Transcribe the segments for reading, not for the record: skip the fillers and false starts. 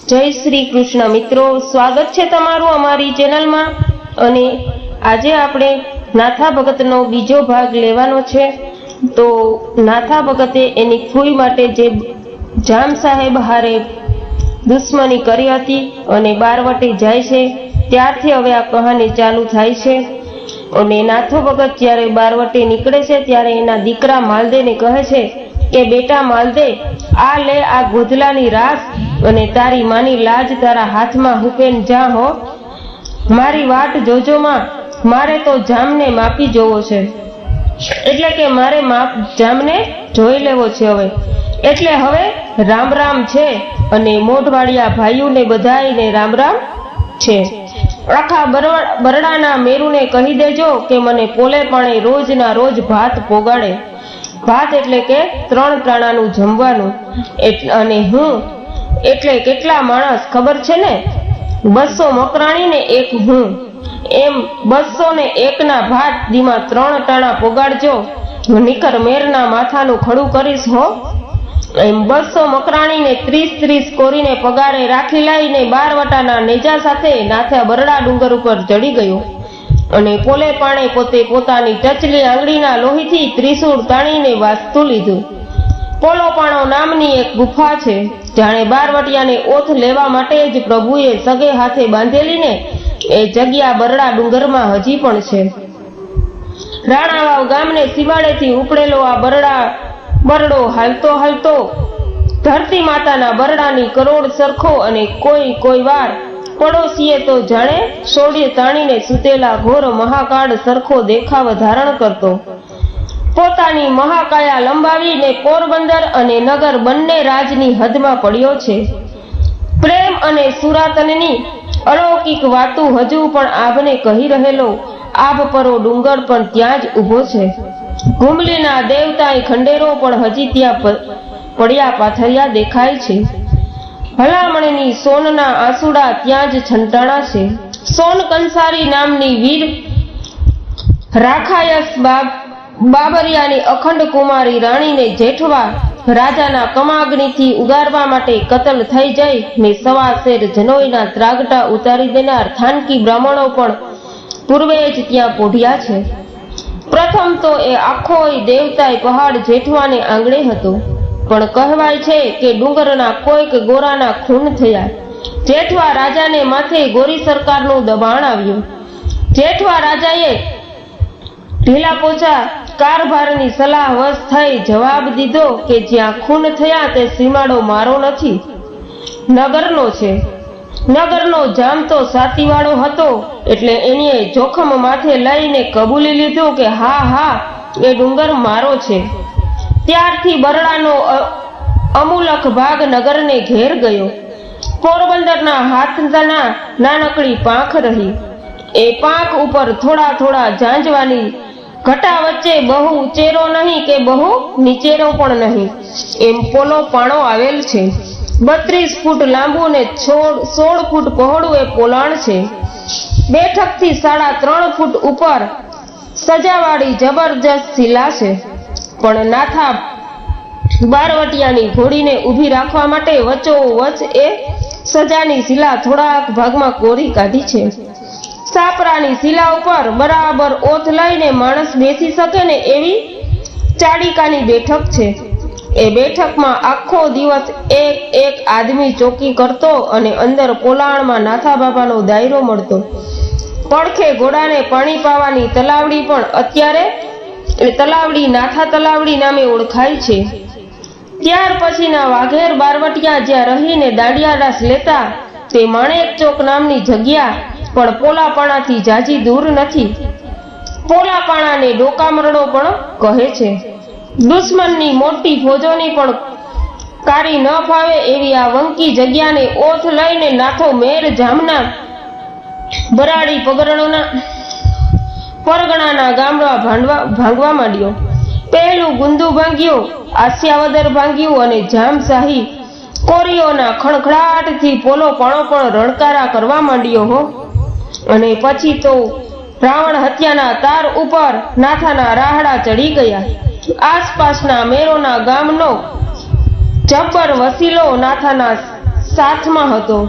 જય શ્રી કૃષ્ણ મિત્રો, સ્વાગત છે તમારું અમારી ચેનલમાં। અને આજે આપણે નાથા ભગતનો બીજો ભાગ લેવાનો છે। તો નાથા ભગતે એની ફૂઈ માટે જે જામ સાહેબ હારે દુશ્મની કરી હતી અને બારવટી જાય છે ત્યારથી હવે આ કહાની ચાલુ થાય છે। અને નાથો ભગત જ્યારે બારવટી નીકળે છે ત્યારે એના દીકરા માલદેને કહે છે કે બેટા માલદે, આ લે આ ગોધલાની રાસ અને તારી માની લાજ તારા હાથમાં હુકેન જા હો, મારી વાટ જોજોમાં, મારે તો જામને માપી જોવો છે। એટલે કે મારે જામને જોઈ લેવો છે હવે। એટલે હવે રામ રામ છે અને મોઢવાડિયા ભાઈઓને બધાઈને રામ રામ છે। આખા બરડાના મેરુને કહી દેજો કે મને પોલે પાણે રોજના રોજ ભાત પોગાડે। ભાત એટલે કે 3 ટાણાનું જમવાનું। અને હું એટલે કેટલા માણસ ખબર છે ને? 200 મકરાણી ને 1 હું, એમ 201 ના ભાત દીમાં 3 ટાણા પોગાડજો, નિકર મેરના માથાનું ખડું કરીશ હો। એમ 200 મકરાણી ને 30 કોરીને પગારે રાખી લઈને બારવટાના નેજા સાથે નાથા બરડા ડુંગર ઉપર ચડી ગયો અને પોલે પાણે પોતે પોતાની ટચલી આંગળીના લોહીથી ત્રિશૂળ તાણીને વાસ્તુ લીધું। પોલો પાણો નામની એક ગુફા છે, જાણે બારવટિયાને ઓથ લેવા માટે જ પ્રભુએ સગે હાથે બાંધેલી ને એ જગ્યા બરડા ડુંગરમાં હજી પણ છે। રાણાવાવ ગામને સીમાડેથી ઉપડેલો આ બરડો હાલતો હાલતો ધરતી માતાના બરડાની કરોડ સરખો અને કોઈ વાર પડોશીએ તો જાણે સોડીએ તાણીને સૂતેલા ઘોર મહાકાળ સરખો દેખાવ ધારણ કરતો। પોતાની મહાકાયા લંબાવીને પોરબંદર અને નગર બંને રાજની હદમાં પડ્યો છે। પ્રેમ અને સુરાતનની અલૌકિક વાતો હજુ પણ આભને કહી રહેલો આભ પરો ડુંગર પણ ત્યાં જ ઊભો છે। ઘુમલીના દેવતાએ ખંડેરો પણ હજી ત્યાં પડ્યા પાથરિયા દેખાય છે। ભલામણની સોનના આંસુડા ત્યાં જ છંટાણા છે। સોન કંસારી નામની વીર રાખાયસ બાબરિયાની અખંડ કુમારી રાણીને જેઠવા રાજાના કમાગ્નિથી ઉગારવા માટે કતલ થઈ જાય ને સવા શેર જનોઈના ત્રાગટા ઉતારી દેનાર થાનકી બ્રાહ્મણો પણ પૂર્વે જ ત્યાં પોઢ્યા છે। પ્રથમ તો એ આખો દેવતાએ પહાડ જેઠવાને આંગણે હતો, પણ કહેવાય છે કે ડુંગરના કોઈક ગોરાના ખૂન થયા। જેઠવા રાજાને માથે ગોરી સરકારનું દબાણ આવ્યું। જેઠવા રાજાએ ઢીલા પોચા કારભારની સલાહ વશ થઈ જવાબ દીધો કે જ્યાં ખૂન થયા તે સીમાડો મારો નથી, નગરનો છે। નગરનો જામ તો સાતીવાળો હતો એટલે એણે જોખમ માથે લઈને કબૂલી લીધું કે હા એ ડુંગર મારો છે। ત્યારથી બરડાનો અમૂલક ભાગ નગરને ઘેર ગયો। પોરબંદરના હાથના નાનકડી પાંખ રહી। એ પાંખ ઉપર થોડા ઝાંઝવાની ઘટા વચ્ચે બહુ ઉચેરો નહીં કે બહુ નીચેરો પણ નહીં, એમ પોલો પાણો આવેલ છે। 32 ફૂટ લાંબુ ને 16 ફૂટ પહોળું એ પોલાણ છે। બેઠકથી 3.5 ફૂટ ઉપર સજાવાળી જબરજસ્ત શિલા છે। પણ નાથા બારવટિયાની ઘોડીને ઊભી રાખવા માટે વચ્ચોવચ્ચ એ સજાની શિલા થોડાક ભાગમાં કોરી કાઢી છે। સાપરાની શિલા ઉપર બરાબર ઓથ લઈને માણસ બેસી શકે ને એવી ચાડીકાની બેઠક છે। એ બેઠકમાં આખો દિવસ એક આદમી ચોકી કરતો અને અંદર પોલાણમાં નાથા બાપાનો દાયરો મળતો। પડખે ઘોડાને પાણી પાવાની તલાવડી પણ અત્યારે તલાવડી નાથા તલાવડી નામે ઓળખાય છે। ત્યાર પછીના વાઘેર બારવટિયા જ્યાં રહીને દાંડિયા રાસ લેતા તે માણેક ચોક નામની જગ્યા પણ પોલાપાણાથી જાજી દૂર નથી। પોલાપાણાને ડોકામરડો પણ કહે છે। દુશ્મનની મોટી ફોજોની પણ કારી ન ફાવે એવી આ વંકી જગ્યાને ઓથ લઈને નાથો મેર જામના બરાડી પરગણાના ગામડા ભાંગવા માંડ્યો। પહેલું ગુંદુ ભાંગ્યું, આસ્યાવદર ભાંગ્યું અને જામશાહી કોરીઓના ખણખડાટથી પોલો પાણો પણ રણકારા કરવા માંડ્યો હો। અને પછી તો રાવણ હત્યાના તાર ઉપર નાથાના રાહડા ચડી ગયા। આસપાસના મેરોના ગામનો જબ્બર વસીલો નાથાના સાથમાં હતો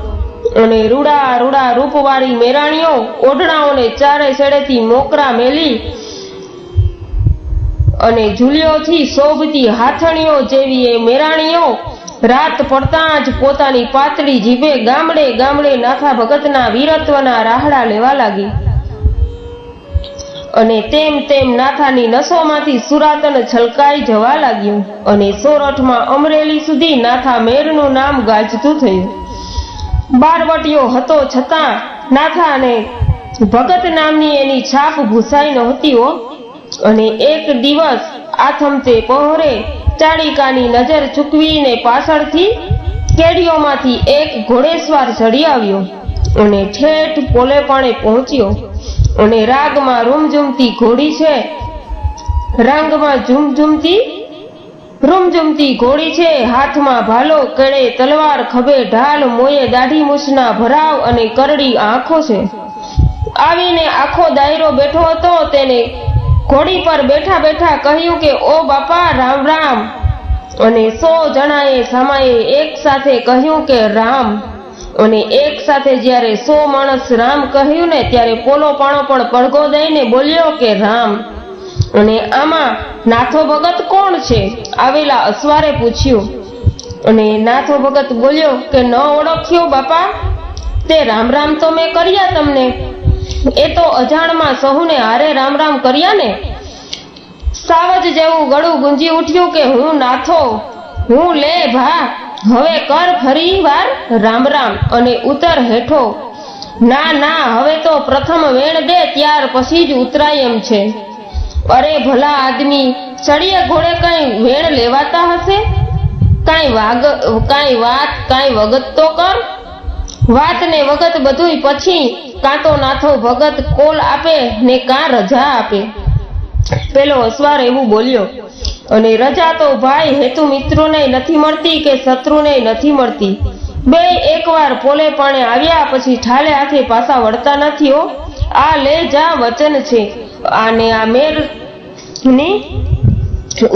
અને રૂડા રૂડા રૂપવાળી મેરાણીઓ ઓઢણાઓને ચારે છેડેથી મોકરા મેલી અને ઝૂલીઓથી શોભતી હાથણીઓ જેવી એ મેરાણીઓ રાત પડતા જ પોતાની પાતળી જીભે ગામડે ગામડે નાથા ભગતના વીરત્વના રાહડા લેવા લાગી અને તેમ તેમ નાથાની નસોમાંથી સુરાતન છલકાઈ જવા લાગ્યું અને સોરઠમાં અમરેલી સુધી નાથા મેરનું નામ ગાજતું થયું. બારવટીયો હતો છતાં નાથાને ભગત નામની એની છાપ ભૂસાઈ નહોતી હો. અને એક દિવસ આથમતે પહોરે ચાડિકાની નજર ચૂકવીને પાછળથી કેડીઓમાંથી એક ઘોડેસવાર ચડી આવ્યો અને ઠેઠ પોલેપાણે પહોંચ્યો અને રાગમાં રૂમઝૂમતી ઘોડી છે, રાંગમાં રૂમઝૂમતી ઘોડી છે, હાથમાં ભાલો, કેળે તલવાર, ખભે ઢાલ, મોયે દાઢી મૂછના ભરાવ અને કરડી આંખો છે. આવીને આખો દાયરો બેઠો હતો. તેને ઘોડી પર બેઠા બેઠા કહ્યું કે ઓ બાપા રામ રામ. અને 100 જણાએ સામાએ એક સાથે કહ્યું કે રામ. અને એક સાથે જ્યારે 100 માણસ રામ કહ્યું ને ત્યારે પોલો પાણો પણ પડઘો દઈને બોલ્યો કે રામ. અને આમાં નાથો ભગત કોણ છે? આવેલા અસવારે પૂછ્યું. અને નાથો ભગત બોલ્યો કે ન ઓળખ્યો બાપા? તે રામ રામ તો મેં કર્યા તમને. એ તો અજાણમાં સહુને હારે રામ રામ કર્યા ને. સાવજ જેવું ગળું ગુંજી ઉઠ્યું કે હું નાથો, હું લે ભા, હવે કર ફરી વાર રામ રામ અને ઉતર હેઠો. ના ના, હવે તો પ્રથમ વેણ દે ત્યાર પછી જ ઉતરાય એમ છે. અરે ભલા આદમી, ચડીએ ઘોડે કઈ વેણ લેવાતા હશે? કાંઈ વાત કાંઈ વગત તો કર. વાત ને વગત બધુંય પછી. કાં તો નાથો ભગત કોલ આપે ને કાં રજા આપે. પેલો અસવાર એવું બોલ્યો. અને રજા તો ભાઈ હેતુ મિત્રોને નથી મળતી કે શત્રુને નથી મળતી. બે એકવાર પોલે પાણે આવ્યા પછી ઠાલે હાથે પાછા વળતા નથી હો. આ લે જા વચન છે અને આ મેરની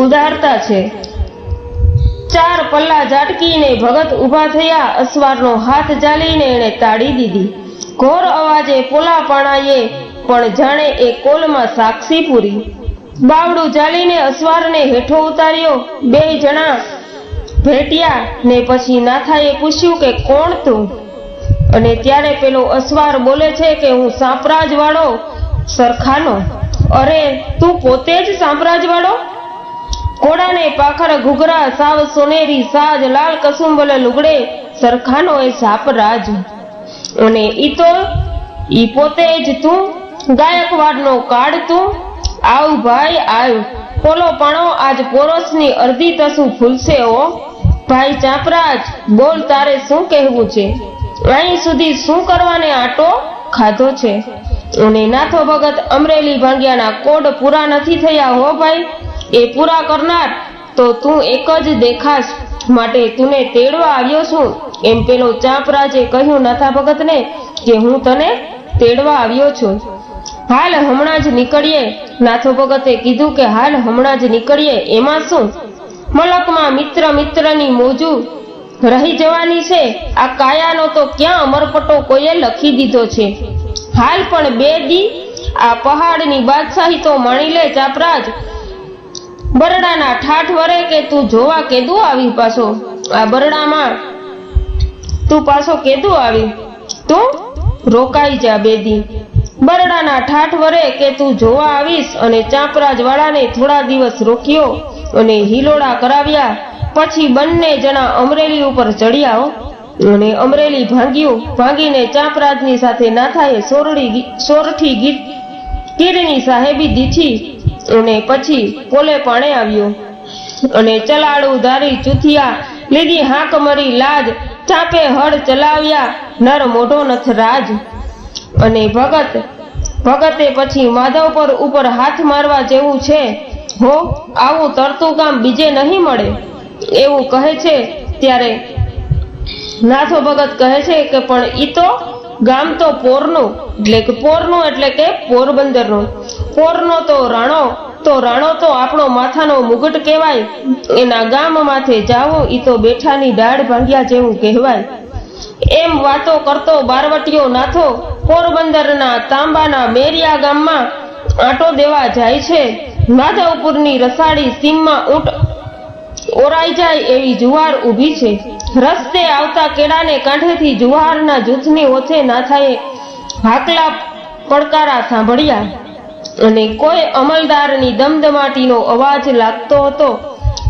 ઉદારતા છે. 4 પલ્લા ઝાટકીને ભગત ઊભા થયા. અસવારનો હાથ ઝાલીને એણે તાળી દીધી. ઘોર અવાજે પોલા પાણાએ પણ જાણે એ કોલમાં સાક્ષી પૂરી. બાવડું ઝાલીને અસવારને હેઠો ઉતાર્યો. 2 જણા ભેટ્યા ને પછી નાથાએ પૂછ્યું કે કોણ તું? અને ત્યારે પેલો અસવાર બોલે છે કે હું સાંપરાજ વાળો સરખાનો. અરે તું પોતે જ સાંપરાજ વાળો? ઘોડાને પાખર ઘૂઘરા, સાવ સોનેરી સાજ, લાલ કસુંબલ લુગડે સરખાનો એ સાપરાજ. અને ઈ પોતે જ તું? ગાયકવાડનો કાળ તું? આવ ભાઈ આવ. પોલો પાણો આજ પોરોસની અડધી તસું ફૂલશે હો. ભાઈ ચાપરાજ, બોલ તારે શું કહેવું છે? અહીં સુધી શું કરવાને આટો ખાધો છે? અને નાથો ભગત અમરેલી ભાંગ્યાના કોડ પૂરા નથી થયા હો ભાઈ. એ પૂરા કરનાર તો તું એક જ દેખાશ, માટે તુને તેડવા આવ્યો છું. એમ પેલો ચાપરાજે કહ્યું નાથા ભગતને કે હું તને તેડવા આવ્યો છું. હાલ હમણાં જ નીકળીએ. નાથો ભગતે કીધું કે હાલ હમણાં જ નીકળીએ. એમાં શું? મલકમાં મિત્રની મોજુ રહી જવાની છે. આ કાયાનો તો ક્યાં અમરપટો કોઈએ લખી દીધો છે. હાલ પણ 2 દી આ પહાડની બાદશાહી તો માણી લે ચાપરાજ. બરડાના ઠાઠ વરે કે તું જોવા કેદું આવી પાછો? આ બરડામાં તું પાછો કેદું આવી? તું રોકાઈ જા 2 દી. બરડાના ઠાઠ વરે કે તું જોવા આવીશ. અને ચાપરાજ વાળાને થોડા દિવસ રોક્યો અને હિલોડા કરાવ્યા. પછી બંને જણા અમરેલી ઉપર ચડ્યા અને અમરેલી ભાંગીને ચાપરાજની સાથે નાથાએ સોરઠી ગીરની સાહેબી દીધી. અને પછી પોલે પાણે આવ્યો અને ચલાડું ધારી ચૂથિયા લીધી હાંક મરી લાજ. ચાપે હળ ચલાવ્યા નર મોઢો નથ રાજ. અને ભગતે પછી માધવપર ઉપર હાથ મારવા જેવું છે હો. આવું તરતું કામ બીજે નહીં મળે એવું કહે છે. ત્યારે નાથો ભગત કહે છે કે પણ ઈ તો ગામ તો પોરનું એટલે કે પોરબંદરનું. પોરનો તો રાણો તો આપણો માથાનો મુગટ કહેવાય. એના ગામ માથે જાવું ઈ તો બેઠાની દાઢ ભાંગ્યા જેવું કહેવાય. એમ વાતો કરતો બારવટીયો નાથો પોરબંદરના તાંબાના મેરિયા ગામમાં આંટો દેવા જાય છે. માધવપુરની રસાળી સીમમાં ઊંટ ઓરાઈ જાય એવી જુવાર ઊભી છે. રસ્તે આવતા કેળાને કાંઠેથી જુવારના જૂથની ઓથે નાથાએ હાકલા પડકારા સાંભળ્યા અને કોઈ અમલદારની દમદમાટીનો અવાજ લાગતો હતો,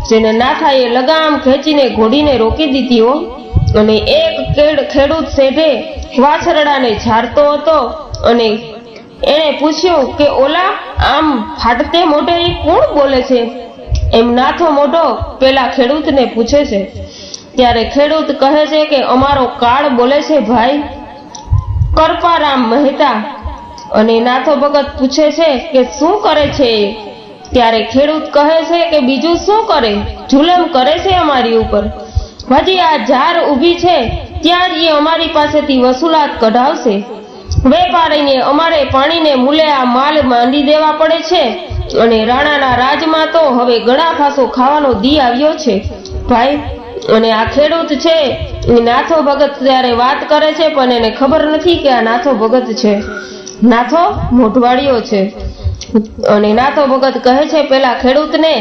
જેને નાથાએ લગામ ખેંચીને ઘોડીને રોકી દીધીઓ. અને એક ખેડૂત શેઢે વાછરડાને ઝારતો હતો અને એણે પૂછ્યું કે ઓલા આમ ફાટતે મોઢે કોણ બોલે છે? એમ નાથો મોઢો પેલા ખેડૂતને પૂછે છે. ત્યારે ખેડૂત કહે છે કે અમારો કાળ બોલે છે ભાઈ, કરપારામ મહેતા. અને નાથો ભગત પૂછે છે કે શું કરે છે? ત્યારે ખેડૂત કહે છે કે બીજું શું કરે, જુલમ કરે છે અમારી ઉપર. હજી આ ઝાર ઊભી છે ત્યાં જ એ અમારી પાસેથી વસૂલાત કઢાવશે. વેપારીને અમારે પાણીને મૂલે આ માલ માંડી દેવા પડે છે અને રાણાના રાજમાં તો હવે ગળા ફાંસો ખાવાનો દી આવ્યો છે ભાઈ. અને આ ખેડૂત છે નાથો ભગત ત્યારે વાત કરે છે, પણ એને ખબર નથી કે આ નાથો ભગત છે, નાથો મોઢવાડીયો છે. અને નાથો ભગત કહે છે પેલા ખેડૂતને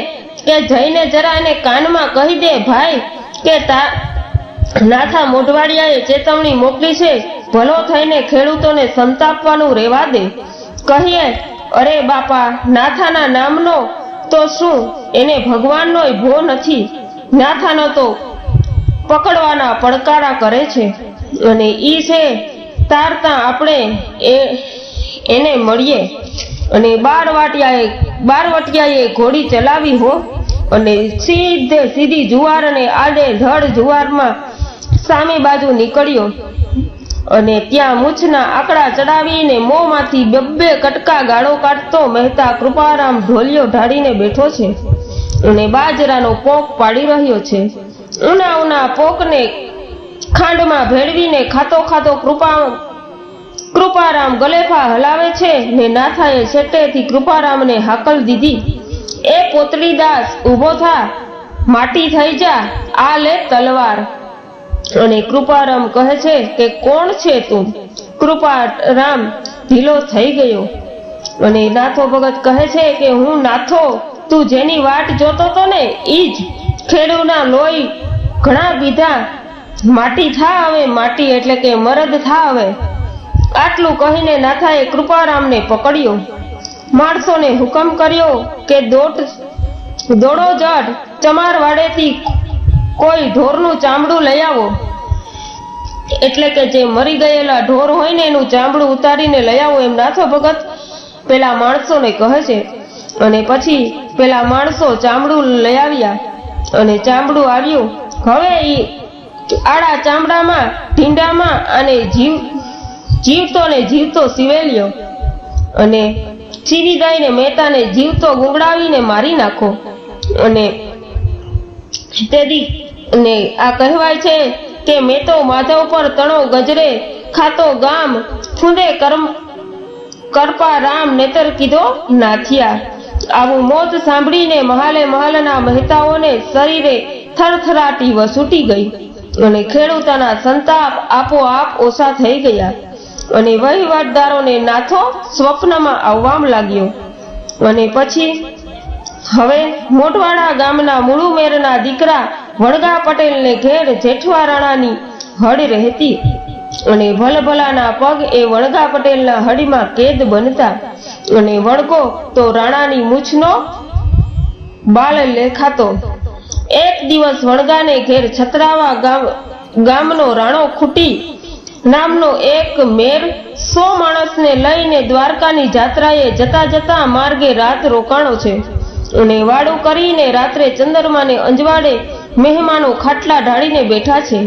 કે જઈને જરા એને કાનમાં કહી દે ભાઈ કે નાથા મોઢવાડિયાએ ચેતવણી મોકલી છે, ભલો થઈને ખેડૂતોને સંતાપવાનું રહેવા દે. કહીએ અરે બાપા, નાથાના નામનો તો શું, એને ભગવાનનો ભો નથી, નાથાનો તો પકડવાના પડકારા કરે છે. અને ઈ છે તારતા આપણે એને મળીએ. અને બારવટિયાએ ઘોડી ચલાવી હો અને સીધી જુવાર અને આડે ધડ જુવારમાં સામી બાજુ નીકળ્યો. અને ત્યાં મૂછના આંકડા ચડાવીને મોંમાંથી બબ્બે કટકા ગાળો કાઢતો મહેતા કૃપારામ ઢોલિયો ઢાળીને બેઠો છે અને બાજરાનો પોક પાડી રહ્યો છે. ઉના પોકને ખાંડમાં ભેળવીને ખાતો કૃપારામ ગલેફા હલાવે છે ને નાથાએ છેટેથી કૃપારામને હાકલ દીધી, એ પોતળીદાસ ઊભો થા, માટી થઈ જા, આ લે તલવાર. અને કૃપારામ કહે છે કે કોણ છે તું? કૃપારામ ઢીલો થઈ ગયો અને નાથો ભગત કહે છે કે હું નાથો, તું જેની વાટ જોતો તો ને ઈ જ. ખેડૂના લોહી ઘણા પીધા, માટી થા હવે, માટી એટલે કે મરદ થા હવે. આટલું કહીને નાથાએ કૃપારામને પકડ્યો. માણસોને હુકમ કર્યો કે દોડો જડ ચમાર વાડેથી કોઈ ઢોરનું ચામડું લઈ આવો. એટલે કે જે મરી ગયેલા ઢોર હોય ને એનું ચામડું ઉતારીને લઈ આવો, એમ નાથો ભગત પેલા માણસોને કહે છે. અને પછી પેલા માણસો ચામડું લઈ આવ્યા અને ચામડું આવ્યું. હવે ઈ આડા ચામડામાં ઢીંડામાં અને જીવતો સિવેલ્યો અને ચીરી દઈને મહેતાને જીવતો ગુંગળાવીને મારી નાખો. અને તેથી આ કહેવાય છે કે મેં તો માધવ પર તણો ગજરે ખાતો ગામ ફૂંદે કરપા રામ નેતર કીધો નાથિયા. આવું મોત સાંભળીને મહાલના મહેતાઓને શરીરે થરથરાટી વસૂટી ગઈ અને ખેડૂતોના સંતાપ આપોઆપ ઓછા થઈ ગયા. અને વહીવટદારોને નાથો સ્વપ્નમાં આવવા લાગ્યો. અને પછી હવે મોટવાડા ગામના મુળુમેરના દીકરા વણગા પટેલને ઘેર જેઠવા રાણાની હડ રહેતી અને ભલભલાના પગ એ વણગા પટેલના હડીમાં કેદ બનતા અને વણગો તો રાણાની મૂછનો બાળ લેખાતો. એક દિવસ વણગાને ઘેર છત્રાવા ગામનો રાણો ખૂટી નામનો એક મેર 100 માણસને લઈને દ્વારકાની જાત્રાએ જતા માર્ગે રાત રોકાણો છે અને વાડું કરીને રાત્રે ચંદ્રમાને અંજવાડે મહેમાનો ખાટલા ઢાળીને બેઠા છે.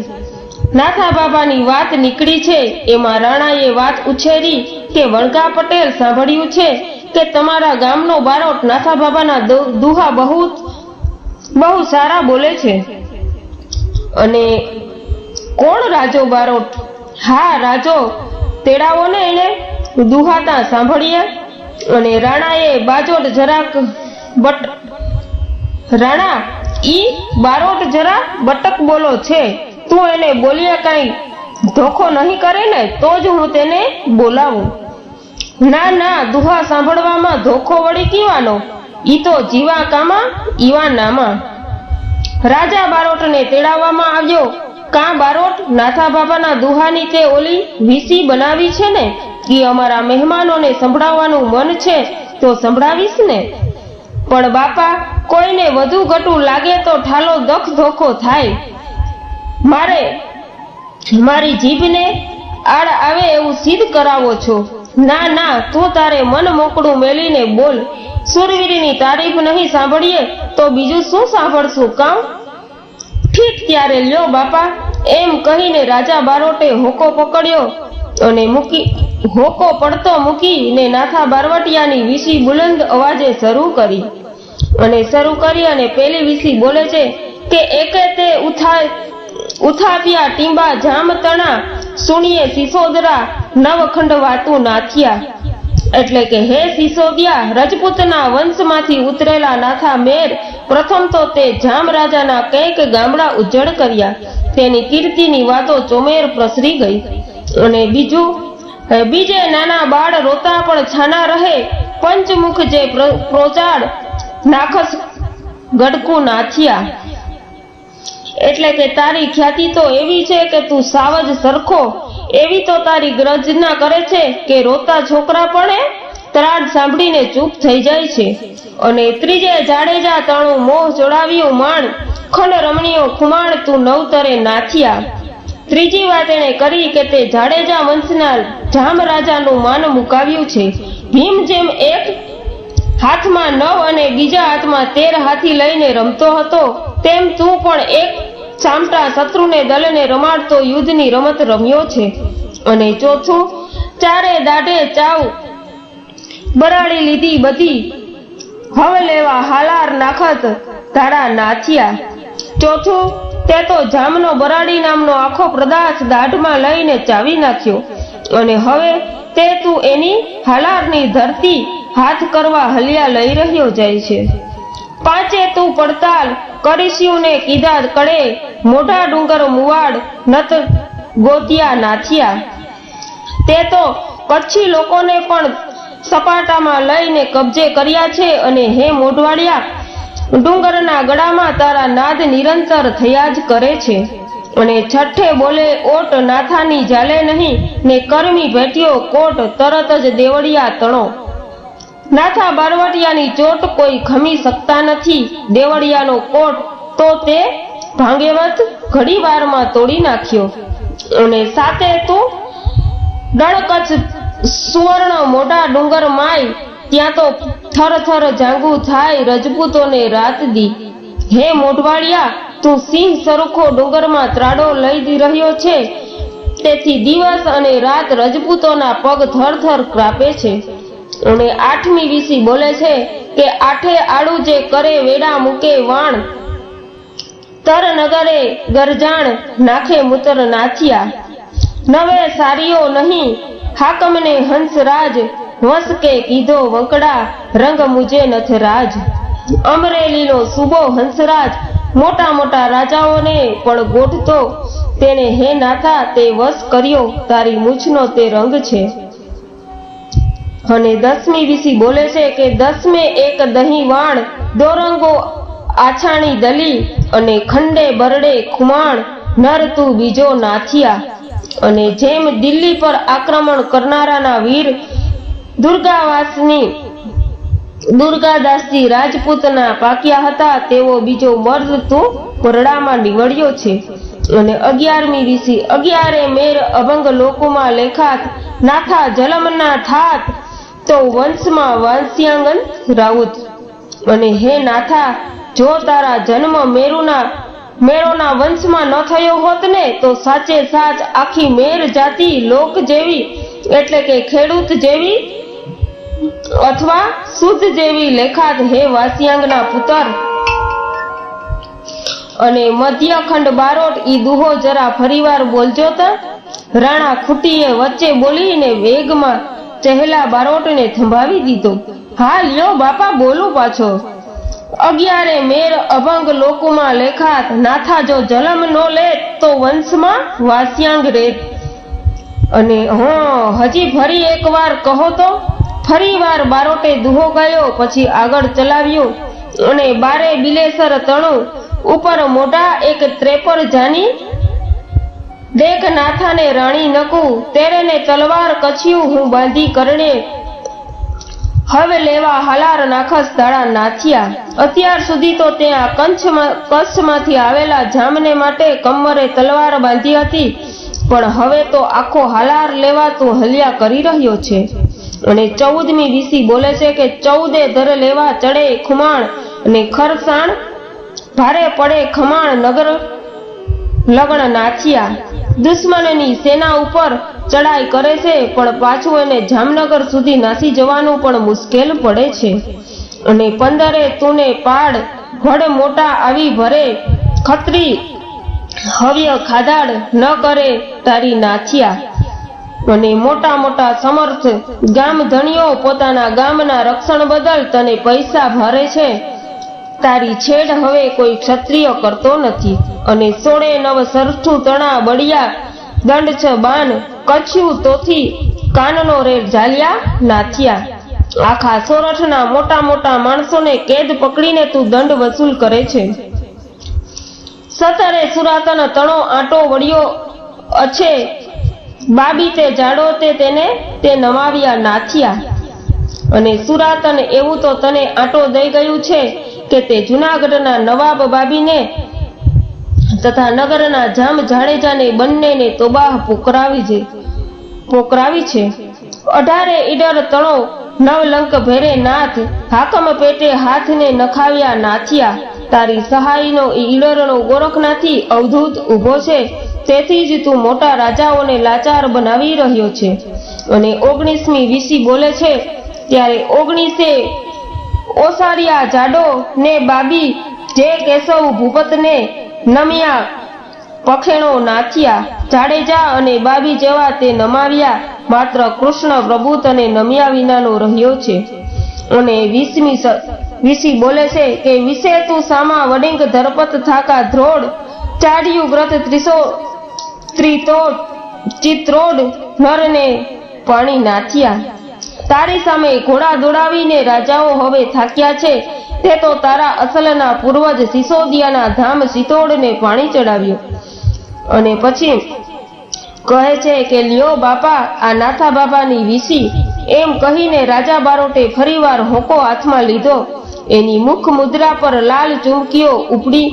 નાથા બાબાની વાત નીકળી છે. એમાં રાણાએ વાત ઉછેરી કે વણગા પટેલ, સાંભળ્યું છે કે તમારા ગામનો બારોટ નાથા બાબાના દુહા બહુ સારા બોલે છે. અને કોણ રાજો બારોટ? હા, રાજો તેડાવો ને એને દુહાતા સાંભળીએ. અને રાણાએ બાજોટ જરાક રાણા ઈ બારોટ જરા બટક બોલો છે, તું એને બોલ્યા કઈ ધોખો નહીં કરે ને તો જ હું તેને બોલાવું. ના ના, દુહા સાંભળવામાં ધોખો વળી કીવાનો, ઈ તો જીવા કામા ઈવા નામા. રાજા બારોટને તેડાવવામાં આવ્યો. કાં બારોટ, નાથા બાબાના દુહાની તે ઓલી વીસી બનાવી છે ને, કે અમારા મહેમાનોને સંભળાવવાનું મન છે તો સંભળાવીશ ને. પણ બાપા, કોઈને વધુ ગટું લાગે તો ઠાલો દખ ધોખો થાય. મારી જીભને આડ આવે એવું સિદ્ધ કરાવો છો. ના ના, તું તારે મન મોકળું મેલીને બોલ. સુરવીરની તારીફ નહીં સાંભળીએ તો બીજું શું સાંભળશું કામ? ઠીક, ત્યારે લ્યો બાપા, એમ કહીને રાજા બારોટે હોકો પકડ્યો અને હોકો પડતો મૂકીને નાથા બારવટિયાની વીસી બુલંદ અવાજે શરૂ કરી અને પેલી વીસી બોલે છે કે એકે તે ઉથાપ્યા ટીંબા જામ તણા, સુણીએ સિસોદરા નવખંડ વાતું નાથિયા. એટલે કે હે સિસોદિયા, રજપૂતના વંશમાંથી ઉતરેલા નાથા મેર, પ્રથમ તો તે જામ રાજાના કંઈક ગામડા ઉજ્જડ કર્યા, તેની કીર્તિની વાતો ચોમેર પ્રસરી ગઈ. અને બીજે નાના બાળ રોતા પણ છાના રહે, પંચમુખ જે પ્રોચાડ નાખસ ગડકું નાથિયા. એટલે કે તારી ખ્યાતિ તો એવી છે કે તું સાવજ સરખો, એવી તો તારી ગર્જના કરે છે કે રોતા છોકરા પણ ત્રાડ સાંભળીને ચૂપ થઈ જાય છે. અને ત્રીજે જાડેજા તણું મોહ જોડાવ્યું માણ, ખંડ રમણીઓ ખુમાણ તું નવતરે નાથિયા. ત્રીજી વાત એણે કરી કે તે જાડેજા વંશના જામ રાજાનું માન મુકાવ્યું છે. ભીમ જેમ એક હાથમાં 9 અને બીજા હાથમાં 13 હાથી લઈને રમતો હતો, તેમ તું પણ એક સામટા શત્રુને દલને રમાડતો યુદ્ધની રમત રમ્યો છે. અને ચોથું, ચારે દાઢે ચાવ બરાડી લીધી બધી, હવે લેવા હાલાર નાખત ધાડા નાથિયા. ચોથું, તે તો જામનો બરાડી નામનો આખો પ્રદાસ દાઢમાં લઈને ચાવી નાખ્યો, અને હવે તે તું એની હાલારની ધરતી હાથ કરવા હલિયા લઈ રહ્યો જાય છે. પાંચે તું પડતાલ કરીશ્યું ને કીધા કડે, મોઢા ડુંગર મુવાડ નત ગોતિયા નાથિયા. તે તો કચ્છી લોકોને પણ સપાટામાં લઈને કબજે કર્યા છે, અને હે મોઢવાડિયા, ડુંગરના ગળામાં તારા નાદ નિરંતર થયા જ કરે છે. અને છઠ્ઠે બોલે ઓટ નાથાની જાલે નહીં, ને કરમી ભેટ્યો કોટ તરત જ દેવડિયા તણો. નાથા બારવટિયાની ચોટ કોઈ ખમી શકતા નથી. દેવડિયાનો કોટ તો તે ભાંગેવત ઘડી વારમાં તોડી નાખ્યો. અને સાતે તું ડણકચ સુવર્ણ મોઢા ડુંગર માય, ત્યાં તો થર થર જાંગુ થાય રજપૂતોને રાત દી. હે મોઢવાડિયા, તું સિંહ સરખો ડુંગરમાં ત્રાડો લઈ રહ્યો છે, તેથી દિવસ અને રાત રજપૂતોના પગ થર થર કાપે છે. અને 8મી વીસી બોલે છે કે આઠે આડું જે કરે વેડા મૂકે વાણ, તર નગરે ગરજાણ નાખે મૂતર નાથિયા. નવે સારીઓ નહીં હાકમને હંસરાજ, વસ કે કીધો વંકડા રંગ મુજે નથરાજ. અમરેલીનો સુબો હંસરાજ મોટા મોટા રાજાઓને પણ ગોઠતો, તેને હે નાથા તે વસ કર્યો, તારી મૂછનો તે રંગ છે. અને 10મી વીસી બોલે છે કે 10મે એક દહીં વાણ, દોરંગો આછાણી દલી, અને ખંડે બરડે ખુમાણ નર તું બીજો નાથિયા. અને જેમ દિલ્હી પર આક્રમણ કરનારાના વીર દુર્ગાદાસજી રાજપૂતના પાક્યા હતા, તેવો બીજો મર્દ તું પરડામાં નીવડ્યો છે. અને 11મી વીસી 11 મેર અભંગ લોકોમાં લેખાત, નાથા જલમના થાત તો વંશમાં વાંસ્યાંગન રાઉત. અને હે નાથા, જો તારા જન્મ મેરોના વંશમાં ન થયો હોત ને, તો સાચે સાચ આખી મેર જાતિ લોક જેવી, એટલે કે ખેડૂત જેવી અથવા શુદ્ધ જેવી લેખાત. હે વાસ્યાંગના પુત્ર. અને મધ્યખંડ બારોટ ઈ દુહો જરા ફરીવાર બોલજો તા. રાણા ખૂટીએ વચ્ચે બોલીને વેગમાં ચહેલા બારોટને થંભાવી દીધો. હા લ્યો બાપા, બોલું પાછો. 11 મેર અભંગ લોકોમાં લેખાત, નાથા જો જલમ નો લે તો વંશમાં વાસ્યાંગ રેત. અને હજી ફરી એકવાર કહો તો. ફરી વાર બારોટે દુહો ગાયો, પછી આગળ ચલાવ્યું અને બારે બિલેસર તણું ઉપર મોઢા એક ત્રેપર જાની. દેખ નાથાને રાણી નકું, તેરે ને તલવાર કછિયું હું બાંધી કરડે. હવે લેવા હાલાર નાખસ દાડા નાથિયા. અત્યાર સુધી તો ત્યાં કચ્છમાંથી આવેલા જામને માટે કમરે તલવાર બાંધી હતી, પણ હવે તો આખો હાલાર લેવા તું હલ્યા કરી રહ્યો છે. અને 14મી વીસી બોલે છે કે 14 ધર લેવા ચડે ખુમાણ, અને ખરસાણ ભારે પડે ખમાણ નગર લગણ નાથિયા. દુશ્મનની સેના ઉપર ચડાઈ કરે છે, પણ પાછું એને જામનગર સુધી નાસી જવાનું પણ મુશ્કેલ પડે છે. અને 15 તુને પાડ ભડ મોટા આવી ભરે, ખત્રી હવ્ય ખાદાડ ન કરે તારી નાથિયા. અને મોટા મોટા સમર્થ ગામ ધણીઓ પોતાના ગામના રક્ષણ બદલ તને પૈસા ભરે છે, તારી છેડ હવે કોઈ ક્ષત્રિય કરતો નથી. અને 16 સરઠું તણા બળિયા દંડ છ બાન, કચ્છું તોથી કાનનો રે ઝાલિયા નાથિયા. આખા સોરઠના મોટા મોટા માણસોને કેદ પકડીને તું દંડ વસૂલ કરે છે. 17 સુરાતન તણો આંટો વળ્યો અછે, બાબી તે જાડો તેને નમાવ્યા નાથિયા. અને સુરાતન એવું તો તને આંટો દઈ ગયું છે કે તે જૂનાગઢના નવાબ બાબીને તથા નગરના જામ જાડેજાને બંનેને તોબાહ પોકરાવી છે. 18 ઈડર તણો નવલંક ભેરે નાથ, હાકમ પેટે હાથને નખાવ્યા નાથિયા. તારી સહાયનો ઈડરનો ગોરખનાથી અવધૂત ઊભો છે, તેથી જ તું મોટા રાજાઓને લાચાર બનાવી રહ્યો છે. અને 19મી વીસી બોલે છે ત્યારે 19 ઓસારિયા જાડો ને બાબી, જે કેશવ ભૂપતને નમ્યા પખેણો નાથિયા. જાડેજા અને બાબી જેવા તે નમાવ્યા, માત્ર કૃષ્ણ પ્રભુ તને નમ્યા વિનાનો રહ્યો છે. અને 20મી વીસી બોલે છે કે વિશે તું સામા વડિંગ ધરપત થાકા ધ્રોડ, ચાડ્યું વ્રત ત્રિતોડ ચિત્રોડ નરને પાણી નાથિયા. તારી સામે ઘોડા દોડાવીને રાજાઓ હવે થાક્યા છે, તે તો તારા અસલના પૂર્વજ સિસોદિયાના ધામ સિતોડને પાણી ચડાવ્યું. અને પછી કહે છે કે લ્યો બાપા આ નાથા બાબાની વીસી. એમ કહીને રાજા બારોટે ફરીવાર હોકો હાથમાં લીધો. એની મુખ મુદ્રા પર લાલ ચુમકીઓ ઉપડી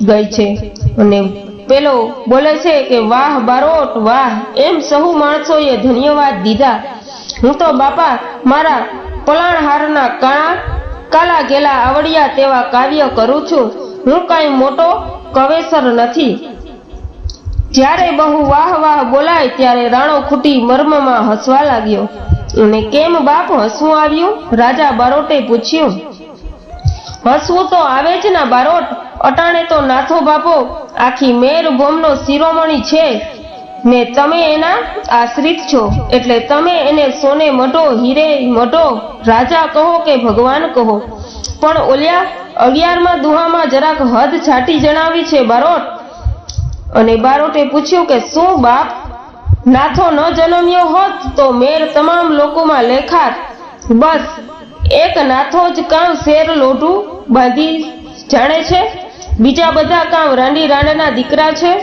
ગઈ છે. અને પેલો બોલે છે કે વાહ બારોટ વાહ, એમ સહુ માણસોએ ધન્યવાદ દીધા. હું તો બાપા મારા પલાણહારના કાલા ગેલા આવડિયા તેવા કાવ્ય કરું છું, હું કાંઈ મોટો કવેસર નથી. જ્યારે બહુ વાહ વાહ બોલાય ત્યારે રાણો ખૂટી મર્મમાં હસવા લાગ્યો. અને કેમ બાપ હસવું આવ્યું? રાજા બારોટે પૂછ્યું. હસવું તો આવે જ ના બારોટ, અટાણે તો નાથો બાપો આખી મેર ભોમનો શિરોમણી છે ને તમે એના આશ્રિત છો, એટલે તમે એને સોને મઢો હીરે મઢો રાજા કહો કે ભગવાન કહો, પણ ઓલ્યા 11મા દુહામાં જરાક હદ છાટી જણાવી છે બારોટ. અને બારોટે પૂછ્યું કે શું બાપ, નાથો ન જન્મ્યો હોત તો મેર તમામ લોકોમાં લેખાત, બસ એક નાથો જ કામ શેર લોઢું બાંધી જાણે છે, બીજા બધા કામ રાંડી રાંડના દીકરા છે.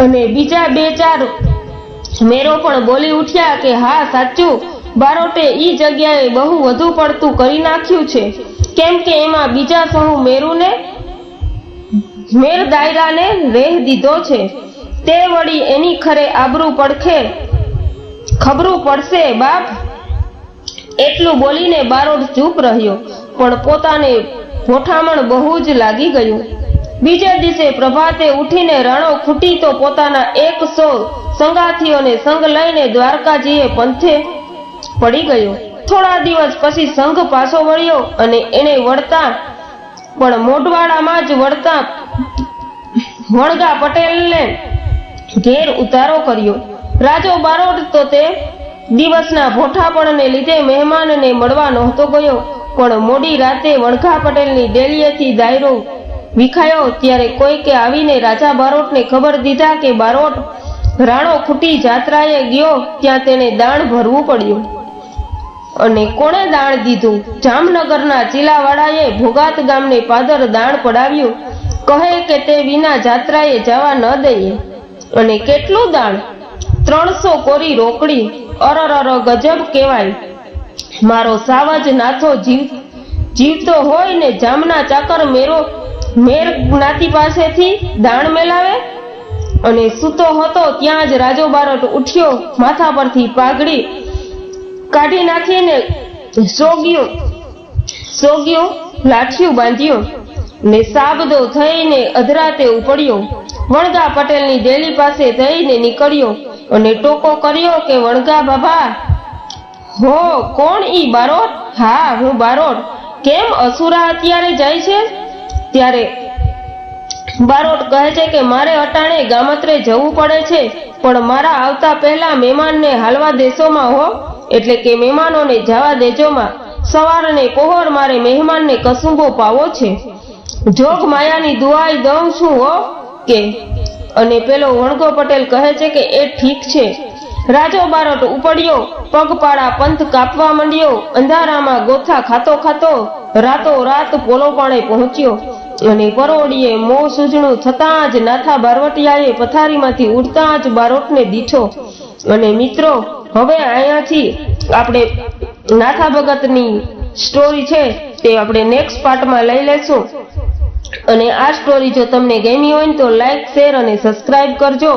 અને બીજા 2-4 મેરો પણ બોલી ઉઠ્યા કે હા સાચું, બારોટે ઈ જગ્યાએ બહુ વધુ પડતું કરી નાખ્યું છે, કેમ કે એમાં બીજા સહુ મેરુને મેર દાયરાને રેહ દીધો છે, તે વળી એની ખરે આબરૂ પડખે ખબરું પડશે બાપ. એટલું બોલીને બારોટ ચૂપ રહ્યો, પણ પોતાને ભોઠામણ બહુ જ લાગી ગયું. બીજા દિવસે પ્રભાતે ઉઠીને રાણો ખૂટી તો પોતાના 100 સંગાથીઓને સંગ લઈને દ્વારકાજીએ પંથે પડી ગયો. થોડા દિવસ પછી સંઘ પાછો વળ્યો અને એને વળતા પણ મોઢવાડામાં જ વળતા વણગા પટેલને ઘેર ઉતારો કર્યો. રાજો બારોટ તો તે દિવસના ભોઠાપણને લીધે મહેમાનને મળવા નહોતો ગયો, પણ મોડી રાતે વણઘા પટેલની ડેલીએથી દાયરો વિખાયો ત્યારે કોઈકે આવીને રાજા બારોટને ખબર દીધા કે બારોટ રાણો ખૂટી જાત્રાએ ગયો ત્યાં તેને દાણ ભરવું પડ્યું. અને કોણે દાણ દીધું? જામનગરના ચીલાવાળાએ ભોગાત ગામને પાદર દાણ પડાવ્યું. કહે કે તે વિના જાત્રાએ જવા ન દઈએ. અને કેટલું દાણ? 300 કોરી રોકડી. અરર ગજબ કહેવાય. મારો સાવજ નાથો જીવતો હોય ને જામના ચાકર મેર જ્ઞાતિ પાસેથી દાણ મેલાવે. અને સૂતો હતો ત્યાં જ રાજો બારોટ ઉઠ્યો, માથા પરથી પાઘડી કાઢી નાખીને સોગ્યું લાઠિયું બાંધ્યું ને સાબદો થઈને અધરાતે ઉપડ્યો. વણગા પટેલની ડેલી પાસે થઈને નીકળ્યો અને ટોકો કર્યો કે વણગા બાબા હો, કોણ ઈ બારોટ? હા, હું બારોટ. કેમ અસુરા અત્યારે જાય છે? ત્યારે બારોટ કહે છે કે મારે અટાણે ગામત્રે જવું પડે છે, પણ મારા આવતા પહેલા મહેમાનને હાલવા દેશોમાં હો, એટલે કે મહેમાનોને જવા દેજોમાં. સવારને પહોર મારે મહેમાનને કસુંબો પાવો છે. જોગ માયાની દુઆઈ દઉં છું હો કે. અને પેલો વણગો પટેલ કહે છે કે એ ઠીક છે. રાજો બારોટ ઉપડ્યો, પગપાળા પંથ કાપવા માંડ્યો. અંધારામાં ગોથા ખાતો ખાતો રાતો રાત પોલોપાણે પહોંચ્યો. અને પરોડીએ મોં સૂજણું થતાં જ નાથા બારવટિયાએ પથારીમાંથી ઉડતા જ બારોટને દીઠો. અને મિત્રો, હવે અહીંયાથી આપણે નાથા ભગતની સ્ટોરી છે તે આપણે નેક્સ્ટ પાર્ટમાં લઈ લેશું. અને આ સ્ટોરી જો તમને ગમી હોય તો લાઈક, શેર અને સબસ્ક્રાઇબ કરજો.